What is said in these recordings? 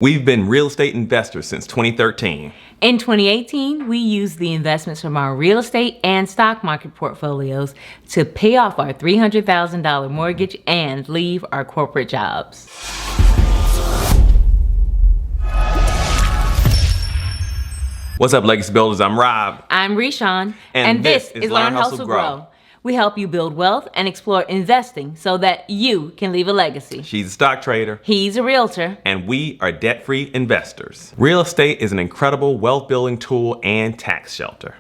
We've been real estate investors since 2013. In 2018, we used the investments from our real estate and stock market portfolios to pay off our $300,000 mortgage and leave our corporate jobs. What's up, Legacy Builders? I'm Rob. I'm Reshawn, and this is Learn, Hustle, Grow. We help you build wealth and explore investing so that you can leave a legacy. She's a stock trader. He's a realtor. And we are debt-free investors. Real estate is an incredible wealth-building tool and tax shelter.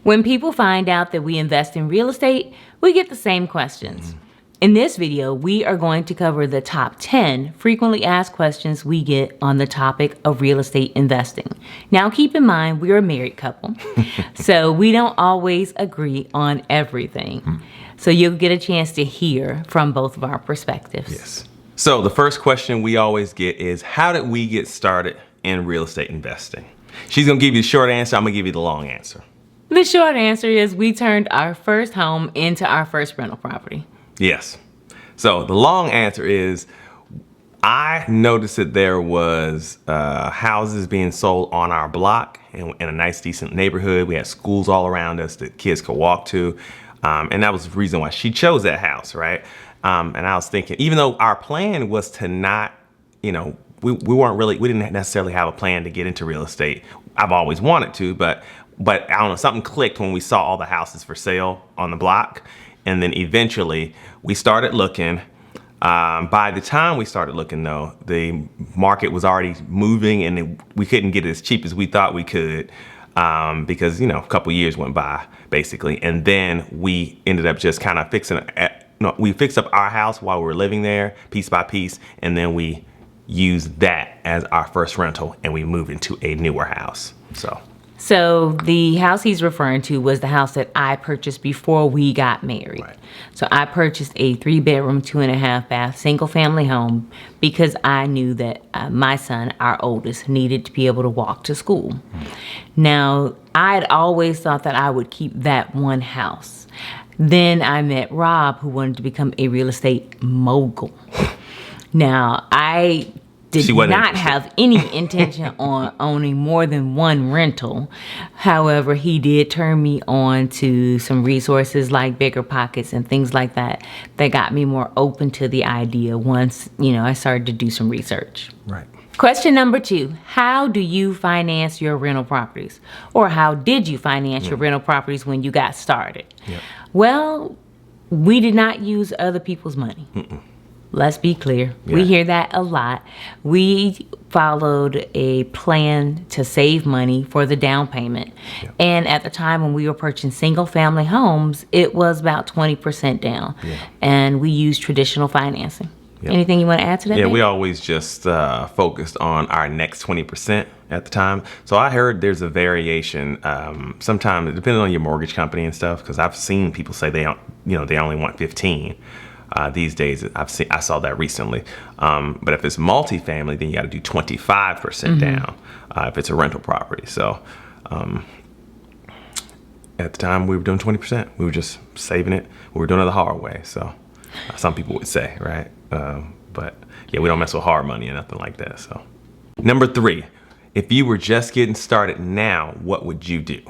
When people find out that we invest in real estate, we get the same questions. In this video, we are going to cover the top 10 frequently asked questions we get on the topic of real estate investing. Now, keep in mind, we're a married couple, so we don't always agree on everything. So you'll get a chance to hear from both of our perspectives. Yes. So the first question we always get is, how did we get started in real estate investing? She's gonna give you the short answer, I'm gonna give you the long answer. The short answer is we turned our first home into our first rental property. Yes. So the long answer is, I noticed that there was houses being sold on our block in a nice, decent neighborhood. We had schools all around us that kids could walk to. And that was the reason why she chose that house, right? And I was thinking, even though our plan was to not, we didn't necessarily have a plan to get into real estate. I've always wanted to, but I don't know, something clicked when we saw all the houses for sale on the block. And then eventually we started looking. By the time we started looking though, the market was already moving and we couldn't get it as cheap as we thought we could because, a couple years went by basically. And then we ended up just kind of we fixed up our house while we were living there piece by piece. And then we used that as our first rental and we moved into a newer house, So the house he's referring to was the house that I purchased before we got married. Right. So I purchased a 3-bedroom, 2.5 bath, single family home because I knew that my son, our oldest, needed to be able to walk to school. Now, I had always thought that I would keep that one house. Then I met Rob, who wanted to become a real estate mogul. Now, I did not have any intention on owning more than one rental. However, he did turn me on to some resources like Bigger Pockets and things like that got me more open to the idea once, I started to do some research. Right. Question number 2, how do you finance your rental properties? Or how did you finance your rental properties when you got started? Yep. Well, we did not use other people's money. Let's be clear. Yeah. We hear that a lot. We followed a plan to save money for the down payment. Yeah. And at the time when we were purchasing single family homes, it was about 20% down. Yeah. And we used traditional financing. Yeah. Anything you want to add to that? Yeah, we always just focused on our next 20% at the time. So I heard there's a variation. Sometimes, depending on your mortgage company and stuff, because I've seen people say they only want 15. These days, I saw that recently. But if it's multifamily, then you got to do 25% down if it's a rental property. So at the time, we were doing 20%. We were just saving it. We were doing it the hard way. So some people would say, right? But yeah, we don't mess with hard money or nothing like that. So number 3, if you were just getting started now, what would you do?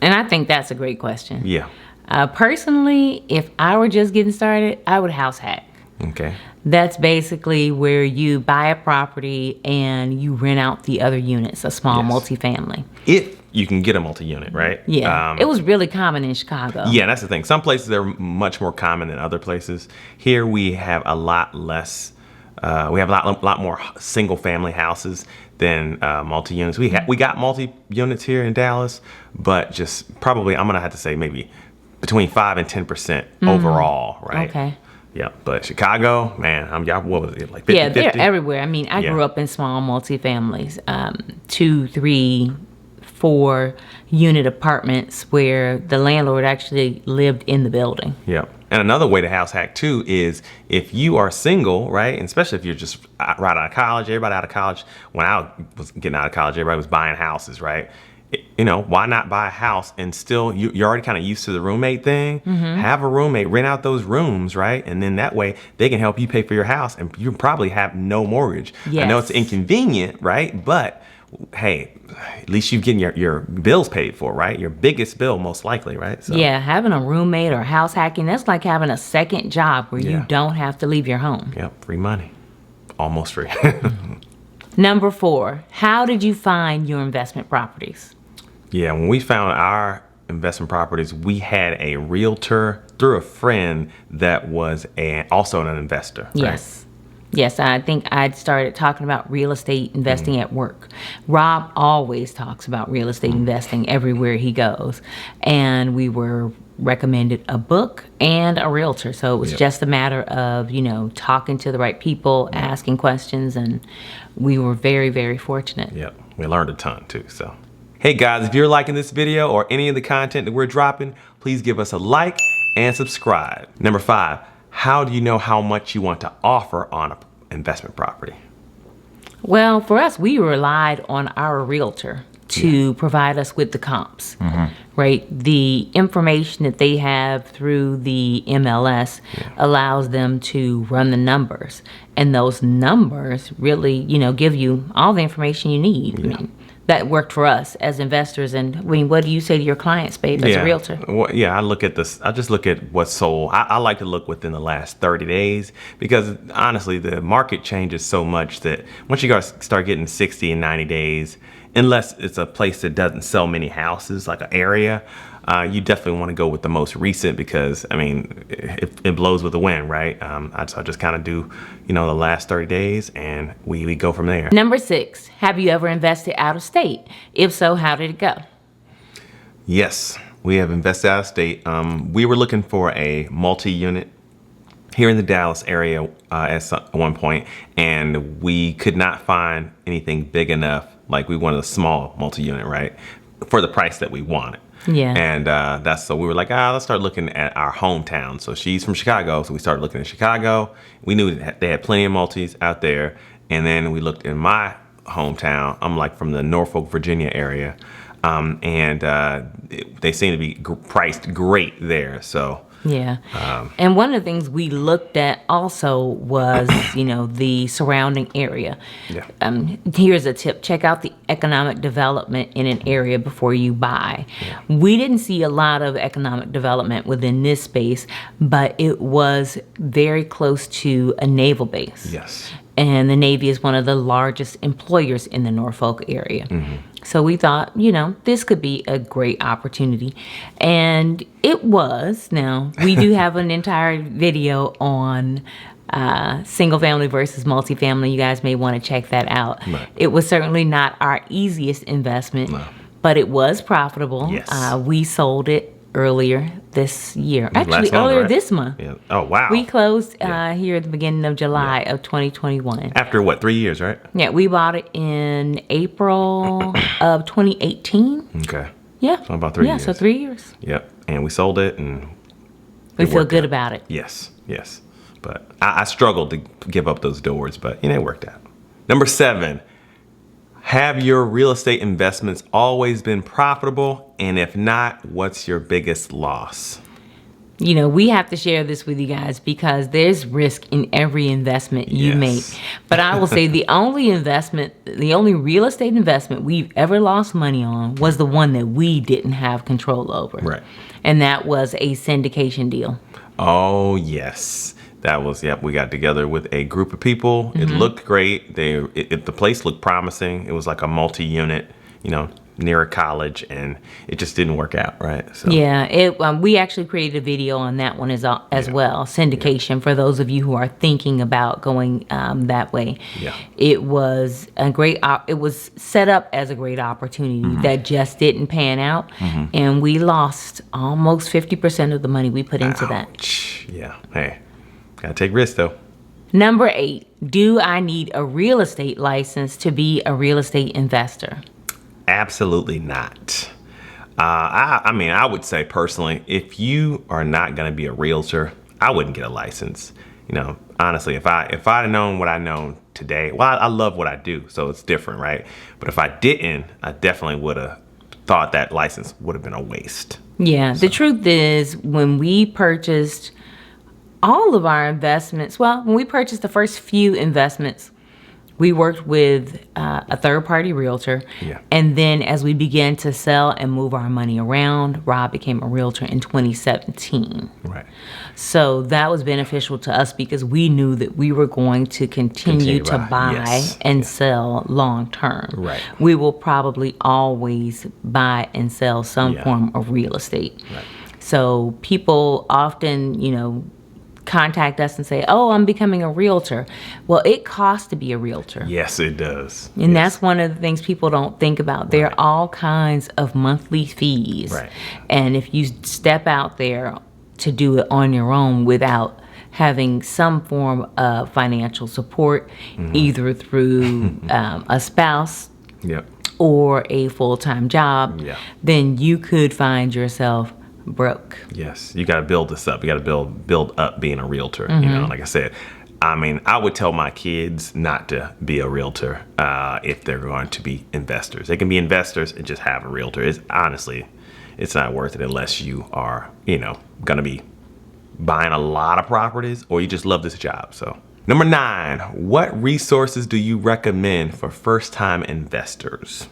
And I think that's a great question. Yeah. Personally, if I were just getting started, I would house hack. Okay. That's basically where you buy a property and you rent out the other units, a small multifamily. If you can get a multi-unit, right? Yeah. It was really common in Chicago. Yeah, that's the thing. Some places are much more common than other places. Here we have a lot less. We have a lot more single family houses than multi-units. We got multi-units here in Dallas, but just probably I'm gonna have to say maybe between 5 and 10% overall, right? Okay. Yeah, but Chicago, man, what was it, like 50, yeah, they're 50? Everywhere. I mean, I grew up in small multifamilies, 2, 3, 4 unit apartments where the landlord actually lived in the building. Yeah. And another way to house hack too is if you are single, right? And especially if you're just right out of college, everybody out of college. When I was getting out of college, everybody was buying houses, right? you know, why not buy a house and still, you're already kind of used to the roommate thing. Have a roommate, rent out those rooms, right? And then that way they can help you pay for your house and you probably have no mortgage. I know it's inconvenient, right? But hey, at least you're getting your bills paid for, right? Your biggest bill, most likely, right? So, yeah, having a roommate or house hacking, that's like having a second job where you don't have to leave your home. Yep, free money. Almost free. Number 4, how did you find your investment properties? Yeah, when we found our investment properties, we had a realtor through a friend that was also an investor. Right? Yes. Yes, I think I'd started talking about real estate investing at work. Rob always talks about real estate investing everywhere he goes. And we were recommended a book and a realtor. So it was just a matter of, you know, talking to the right people, asking questions, and we were very, very fortunate. Yep, we learned a ton too, so. Hey guys, if you're liking this video or any of the content that we're dropping, please give us a like and subscribe. Number 5, how do you know how much you want to offer on an investment property? Well, for us, we relied on our realtor to provide us with the comps, right? The information that they have through the MLS allows them to run the numbers. And those numbers really, you know, give you all the information you need. I mean, that worked for us as investors. And I mean, what do you say to your clients, babe, as a realtor? Well, I look at this. I just look at what's sold. I like to look within the last 30 days because honestly, the market changes so much that once you guys start getting 60 and 90 days, unless it's a place that doesn't sell many houses, like an area, you definitely want to go with the most recent because, I mean, it blows with the wind, right? I just kind of do, you know, the last 30 days and we go from there. Number 6, have you ever invested out of state? If so, how did it go? Yes, we have invested out of state. We were looking for a multi-unit here in the Dallas area at one point, and we could not find anything big enough. Like we wanted a small multi-unit, right? For the price that we wanted. Yeah. And so we were like, let's start looking at our hometown. So she's from Chicago, so we started looking at Chicago. We knew that they had plenty of multis out there. And then we looked in my hometown. I'm like from the Norfolk, Virginia area. They seem to be priced great there. So yeah. And one of the things we looked at also was, you know, the surrounding area. Yeah. Here's a tip. Check out the economic development in an area before you buy. Yeah. We didn't see a lot of economic development within this space, but it was very close to a naval base. Yes. And the Navy is one of the largest employers in the Norfolk area. So we thought, you know, this could be a great opportunity. And it was. Now, we do have an entire video on single family versus multifamily. You guys may want to check that out. Right. It was certainly not our easiest investment, but it was profitable. Yes. We sold it earlier this year. Actually, earlier this month. Yeah. Oh, wow. We closed here at the beginning of July of 2021. After what, 3 years, right? Yeah, we bought it in April of 2018. Okay. Yeah. So about 3 years. Yeah, so 3 years. Yep. And we sold it and we feel good about it. Yes, yes. But I struggled to give up those doors, but you know, it worked out. Number 7. Have your real estate investments always been profitable? And if not, what's your biggest loss? You know, we have to share this with you guys because there's risk in every investment you make. But I will say the only real estate investment we've ever lost money on was the one that we didn't have control over. Right. And that was a syndication deal. Oh, yes. That was, we got together with a group of people. It looked great. The place looked promising. It was like a multi-unit, you know, near a college, and it just didn't work out, right? So. Yeah, we actually created a video on that one as well, syndication, for those of you who are thinking about going that way. Yeah. It was a great, it was set up as a great opportunity that just didn't pan out, and we lost almost 50% of the money we put into that. Yeah, hey. Gotta take risks though. Number 8, do I need a real estate license to be a real estate investor? Absolutely not. I mean, I would say personally, if you are not gonna be a realtor, I wouldn't get a license. You know, honestly, if I'd have known what I know today, well, I love what I do, so it's different, right? But if I didn't, I definitely would have thought that license would have been a waste. Yeah, the truth is, when we purchased all of our investments, well, when we purchased the first few investments, we worked with a third-party realtor. Yeah. And then as we began to sell and move our money around, Rob became a realtor in 2017. Right. So that was beneficial to us because we knew that we were going to continue to buy yes. and sell long term. Right. We will probably always buy and sell some Yeah. form of real estate. Right. So people often, contact us and say, "Oh, I'm becoming a realtor." Well, it costs to be a realtor. Yes, it does. And Yes. that's one of the things people don't think about. There Right. are all kinds of monthly fees. Right. And if you step out there to do it on your own without having some form of financial support, either through a spouse Yep. or a full-time job, Yeah. then you could find yourself broke. Yes, you got to build this up. You got to build up being a realtor. Like I said, I mean, I would tell my kids not to be a realtor if they're going to be investors. They can be investors and just have a realtor. It's honestly, it's not worth it unless you are, going to be buying a lot of properties or you just love this job. So, number 9, what resources do you recommend for first-time investors?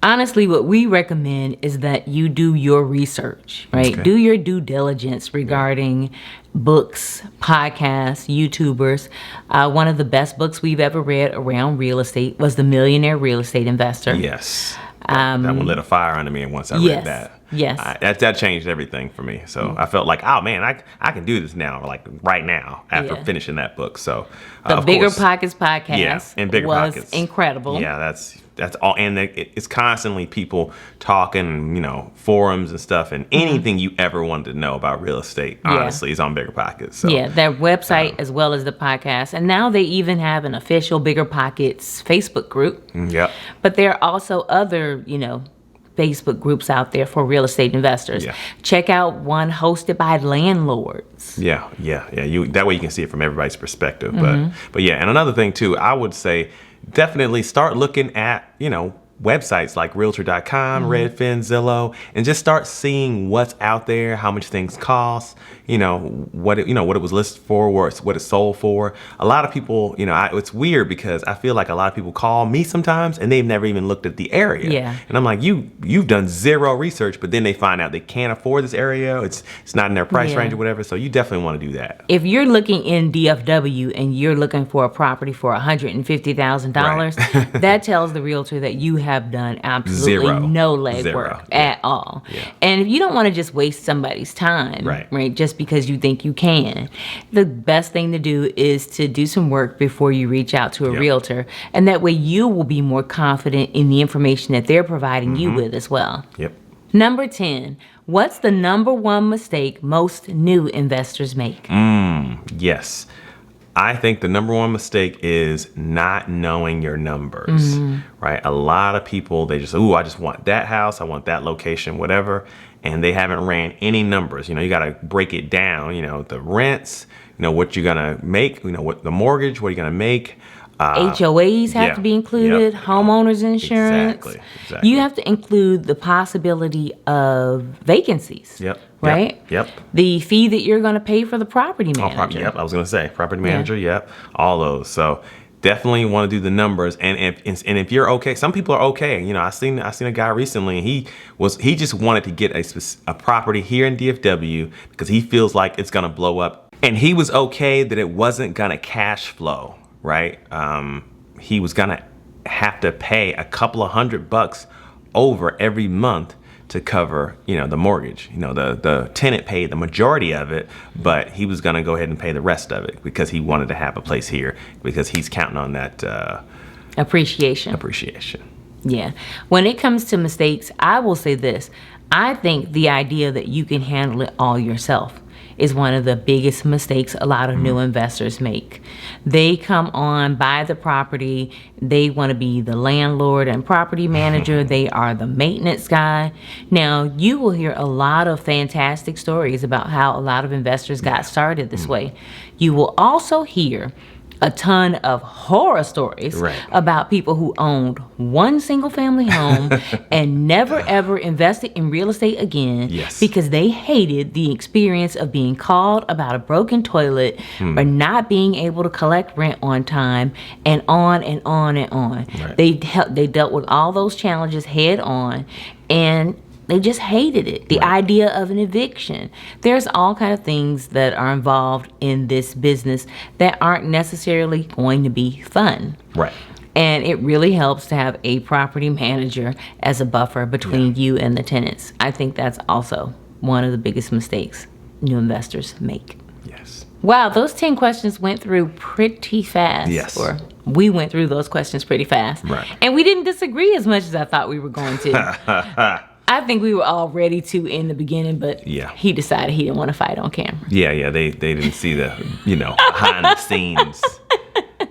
Honestly, what we recommend is that you do your research, right? Okay. Do your due diligence regarding books, podcasts, YouTubers. One of the best books we've ever read around real estate was The Millionaire Real Estate Investor. Yes. That one lit a fire under me once I read that. Yes. That changed everything for me. So I felt like, oh man, I can do this now, like right now after Yeah. finishing that book. So The of Bigger course, Pockets podcast yeah, and Bigger was Pockets. incredible. Yeah, that's all, and it's constantly people talking, forums and stuff, and anything you ever wanted to know about real estate, honestly, is on Bigger Pockets. So Yeah, their website as well as the podcast. And now they even have an official Bigger Pockets Facebook group. Yep. But there are also other, Facebook groups out there for real estate investors. Yeah. Check out one hosted by landlords. Yeah. That way you can see it from everybody's perspective. Mm-hmm. But yeah, and another thing too, I would say definitely start looking at, websites like Realtor.com, Mm-hmm. Redfin, Zillow, and just start seeing what's out there, how much things cost, what it was listed for, what it's sold for. A lot of people, it's weird because I feel like a lot of people call me sometimes and they've never even looked at the area. Yeah. And I'm like, you've done zero research, but then they find out they can't afford this area. It's not in their price Yeah. range or whatever. So you definitely want to do that. If you're looking in DFW and you're looking for a property for $150,000, that tells the realtor that you have done absolutely Zero. no legwork Zero. at all. Yeah. And if you don't want to just waste somebody's time, Right. just because you think you can, the best thing to do is to do some work before you reach out to a Yep. realtor. And that way you will be more confident in the information that they're providing you with as well. Yep. Number 10, what's the number one mistake most new investors make? Yes. I think the number one mistake is not knowing your numbers, right? A lot of people, they just, I just want that house, I want that location, whatever, and they haven't ran any numbers. You got to break it down, the rents, what you're going to make, what the mortgage, what you're going to make. HOAs have yeah, to be included, yep. homeowners insurance. Exactly. You have to include the possibility of vacancies. Yep. Right? Yep. The fee that you're going to pay for the property manager. Yep, I was going to say property manager. Yep, all those. So definitely want to do the numbers. And if you're okay, some people are okay. I seen a guy recently. And he just wanted to get a property here in DFW because he feels like it's going to blow up, and he was okay that it wasn't going to cash flow. Right? He was going to have to pay a couple of $100 over every month to cover, the mortgage. The tenant paid the majority of it, but he was going to go ahead and pay the rest of it because he wanted to have a place here because he's counting on that Appreciation. Yeah. When it comes to mistakes, I will say this. I think the idea that you can handle it all yourself is one of the biggest mistakes a lot of new investors make. They come on, buy the property, they want to be the landlord and property manager, they are the maintenance guy. Now, you will hear a lot of fantastic stories about how a lot of investors got started this way. You will also hear a ton of horror stories Right. about people who owned one single family home and never ever invested in real estate again Yes. because they hated the experience of being called about a broken toilet or not being able to collect rent on time, and on and on and on. Right. They dealt with all those challenges head on, and they just hated it. The Right. idea of an eviction. There's all kind of things that are involved in this business that aren't necessarily going to be fun. Right. And it really helps to have a property manager as a buffer between you and the tenants. I think that's also one of the biggest mistakes new investors make. Yes. Wow, those 10 questions went through pretty fast. Yes. Or we went through those questions pretty fast. Right. And we didn't disagree as much as I thought we were going to. I think we were all ready to in the beginning, but Yeah. he decided he didn't want to fight on camera. Yeah, they didn't see the, behind the scenes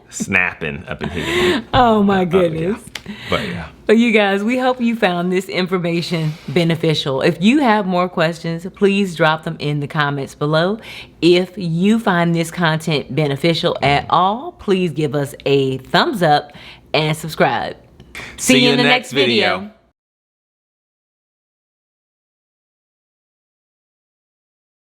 snapping up in here. Oh my goodness. But yeah. But you guys, we hope you found this information beneficial. If you have more questions, please drop them in the comments below. If you find this content beneficial at all, please give us a thumbs up and subscribe. See you in the next video.